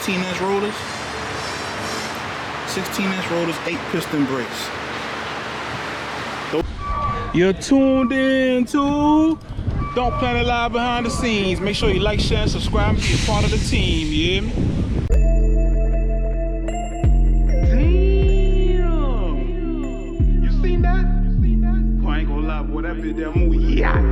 16-inch rollers. 16-inch rollers, 8 piston brakes. You're tuned in to Donk Planet Live behind the scenes. Make sure you like, share, and subscribe and be a part of the team, you hear me? Damn! You seen that? Boy, I ain't gonna lie, boy, that bitch there move, yeah.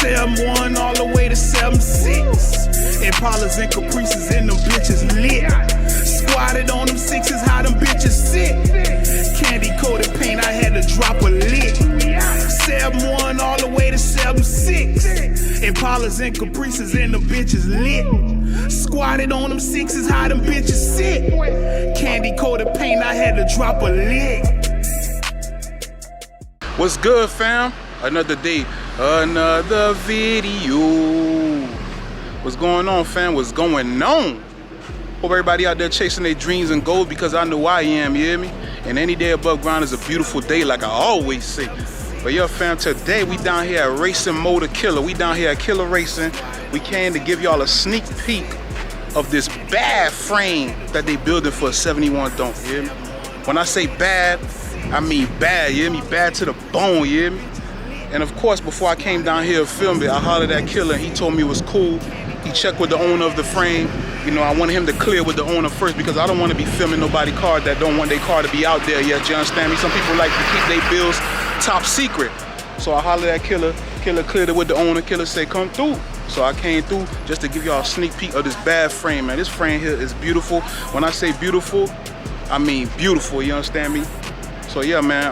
7-1 all the way to 7-6. Impalas and Caprices and them bitches lit. Squatted on them sixes, how them bitches sit. Candy coated paint, I had to drop a lick. 7-1 all the way to 7-6. Impalas and Caprices and them bitches lit. Squatted on them sixes, how them bitches sit. Candy coated paint, I had to drop a lick. What's good, fam? Another day, another video. What's going on, fam? What's going on? Hope everybody out there chasing their dreams and goals, because I know I am, you hear me? And any day above ground is a beautiful day, like I always say. But yeah, fam, today we down here at Racing Motor Killer. We down here at Killer Racing. We came to give y'all a sneak peek of this bad frame that they building for a 71 Donk, you hear me? When I say bad, I mean bad, you hear me? Bad to the bone, you hear me? And of course, before I came down here to film it, I hollered at Killer and he told me it was cool. He checked with the owner of the frame. You know, I wanted him to clear with the owner first, because I don't want to be filming nobody car that don't want their car to be out there yet, you understand me? Some people like to keep their bills top secret. So I hollered at Killer. Killer cleared it with the owner. Killer said, come through. So I came through just to give y'all a sneak peek of this bad frame, man. This frame here is beautiful. When I say beautiful, I mean beautiful, you understand me? So yeah, man,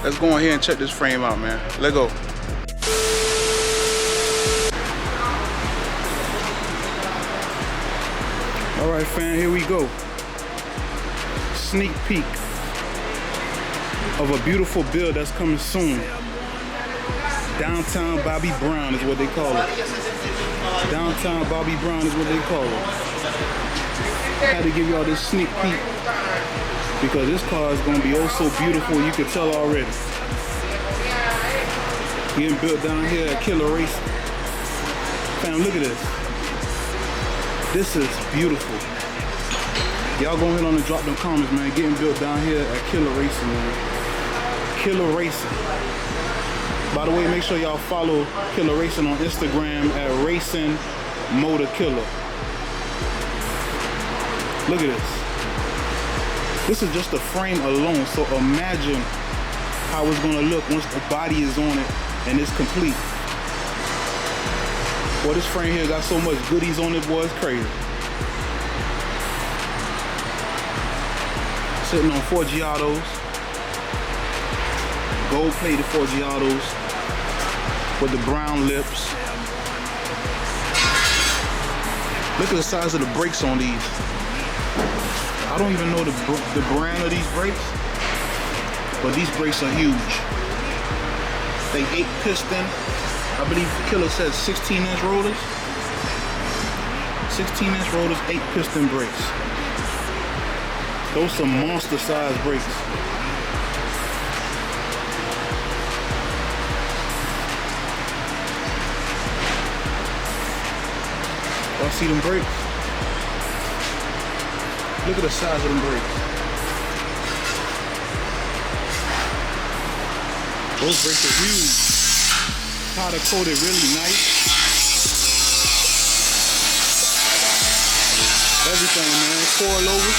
let's go ahead and check this frame out, man. Let's go. All right, fam, here we go. Sneak peek of a beautiful build that's coming soon. Downtown Bobby Brown is what they call it. Downtown Bobby Brown is what they call it. I had to give y'all this sneak peek because this car is gonna be oh so beautiful, you can tell already. Getting built down here at Killer Racing. Fam, look at this. This is beautiful. Y'all go ahead on and drop them comments, man. Getting built down here at Killer Racing, man. Killer Racing. By the way, make sure y'all follow Killer Racing on Instagram at Racing Motor Killer. Look at this. This is just the frame alone, so imagine how it's gonna look once the body is on it and it's complete. Boy, this frame here got so much goodies on it, boy, it's crazy. Sitting on 4 Giottos. Gold plated 4 Giottos with the brown lips. Look at the size of the brakes on these. I don't even know the brand of these brakes, but these brakes are huge. They 8 piston. I believe Killer says 16-inch rollers. 16-inch rollers, 8 piston brakes. Those some monster size brakes. Y'all see them brakes? Look at the size of them brakes. Those brakes are huge. Powder coated really nice. Everything, man. Coilovers.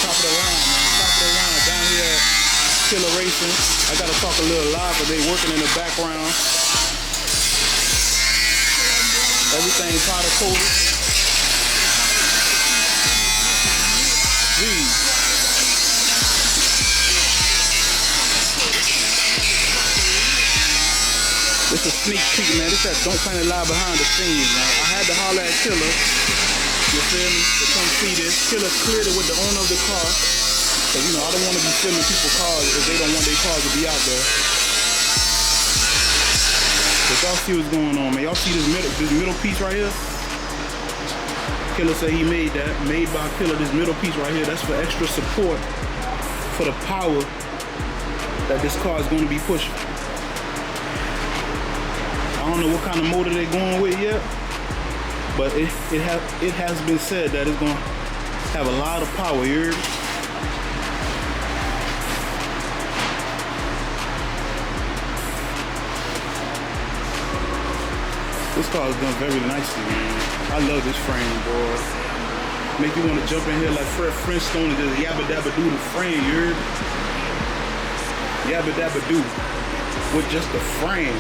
Top of the line, man. Top of the line. Down here at Killer Racing. I gotta talk a little loud because they working in the background. Everything powder coated. Jeez. This is a sneak peek, man. This that Donk Planet Live behind the scenes, man. I had to holler at Killer, you feel me, to come see this. Killer cleared it with the owner of the car. Cause you know, I don't want to be filming people's cars if they don't want their cars to be out there. But y'all see what's going on, man. Y'all see this middle piece right here? Killer said he made that. Made by Killer, this middle piece right here. That's for extra support for the power that this car is going to be pushing. I don't know what kind of motor they're going with yet, but it has been said that it's going to have a lot of power here. This car is done very nicely, man. I love this frame, boy. Make you want to jump in here like Fred Flintstone and just yabba dabba do the frame, you heard? Yabba dabba do with just the frame.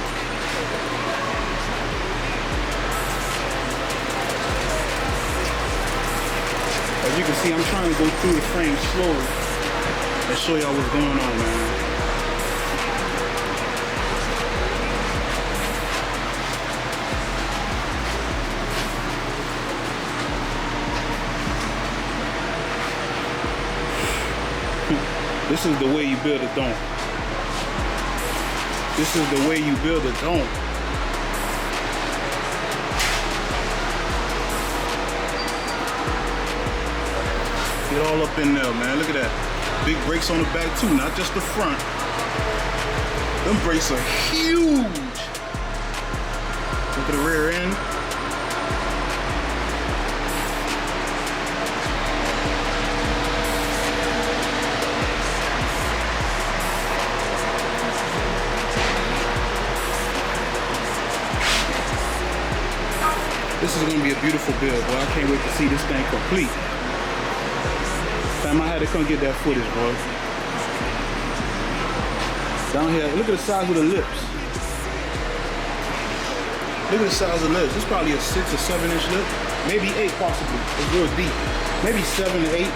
As you can see, I'm trying to go through the frame slowly and show y'all what's going on, man. This is the way you build a Donk. This is the way you build a Donk. Get all up in there, man. Look at that. Big brakes on the back too, not just the front. Them brakes are huge. Look at the rear end. This is gonna be a beautiful build, boy. I can't wait to see this thing complete. Fam, I had to come get that footage, boy. Down here, look at the size of the lips. Look at the size of the lips. This is probably a 6 or 7 inch lip. Maybe 8 possibly. It's real deep. Maybe 7 or 8.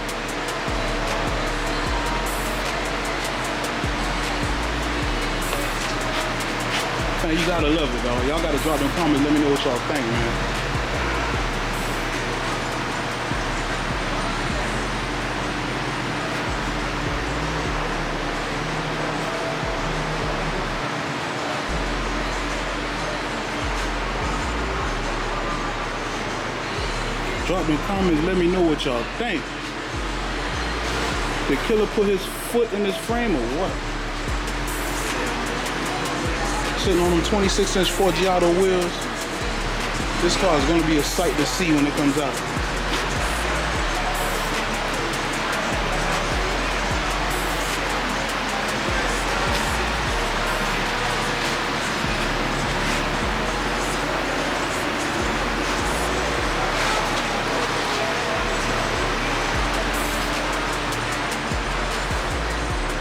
Man, you gotta love it, dog. Y'all gotta drop them comments. Let me know what y'all think, man. Drop them comments, let me know what y'all think. The killer put his foot in his frame or what? Sitting on them 26-inch Forgiato wheels. This car is gonna be a sight to see when it comes out.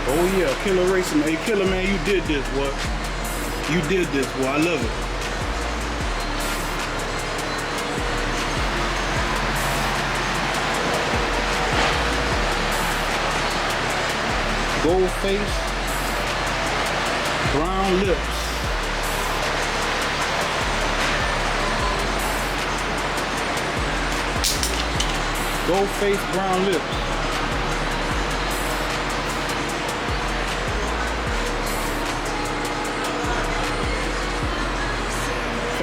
Oh yeah, Killer Racing. Hey Killer, man, you did this, boy. You did this, boy. I love it. Gold face, brown lips. Gold face, brown lips.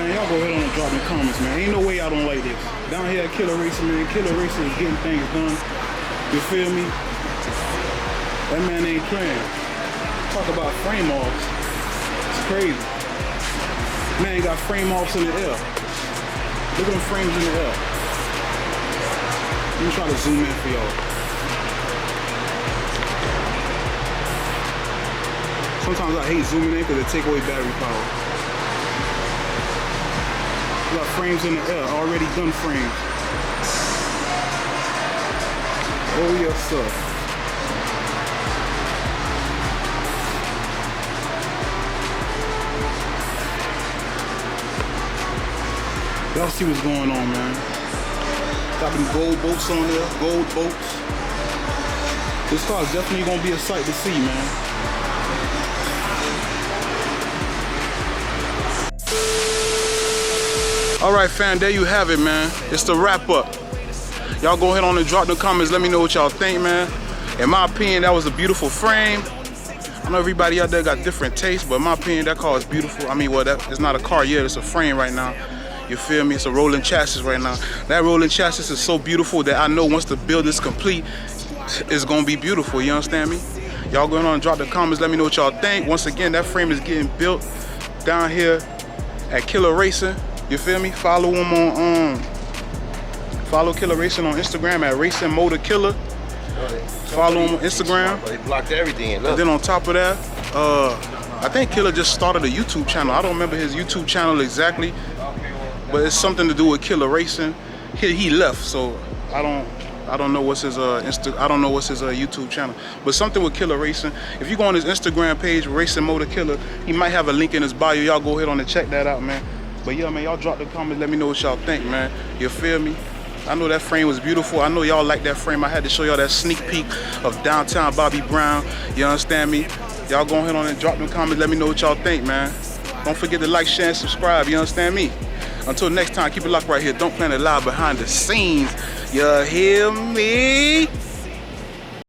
Y'all go ahead on and drop in the comments, man. Ain't no way y'all don't like this. Down here at Killer Racing, man. Killer Racing is getting things done. You feel me? That man ain't playing. Talk about frame offs. It's crazy. Man got frame offs in the air. Look at them frames in the air. Let me try to zoom in for y'all. Sometimes I hate zooming in because it take away battery power. Got frames in the air, already done frames. Oh yes, sir. Y'all see what's going on, man. Got them gold bolts on there, gold bolts. This car is definitely gonna be a sight to see, man. Alright fam, there you have it, man. It's the wrap up. Y'all go ahead on and drop the comments. Let me know what y'all think, man. In my opinion, that was a beautiful frame. I know everybody out there got different tastes, but in my opinion, that car is beautiful. I mean, well, it's not a car yet, it's a frame right now. You feel me? It's a rolling chassis right now. That rolling chassis is so beautiful that I know once the build is complete, it's gonna be beautiful, you understand me? Y'all go on and drop the comments. Let me know what y'all think. Once again, that frame is getting built down here at Killer Racing. You feel me? Follow him on follow Killer Racing on Instagram at Racing Motor Killer. Follow him on Instagram. They blocked everything. And then on top of that, I think Killer just started a YouTube channel. I don't remember his YouTube channel exactly, but it's something to do with Killer Racing. He left, so I don't know what's his YouTube channel, but something with Killer Racing. If you go on his Instagram page, Racing Motor Killer, he might have a link in his bio. Y'all go ahead on and check that out, man. But yeah, man, y'all drop the comments. Let me know what y'all think, man. You feel me? I know that frame was beautiful. I know y'all like that frame. I had to show y'all that sneak peek of downtown Bobby Brown. You understand me? Y'all go ahead on and drop them comments. Let me know what y'all think, man. Don't forget to like, share, and subscribe. You understand me? Until next time, keep it locked right here. Don't Planet Live behind the scenes. You hear me?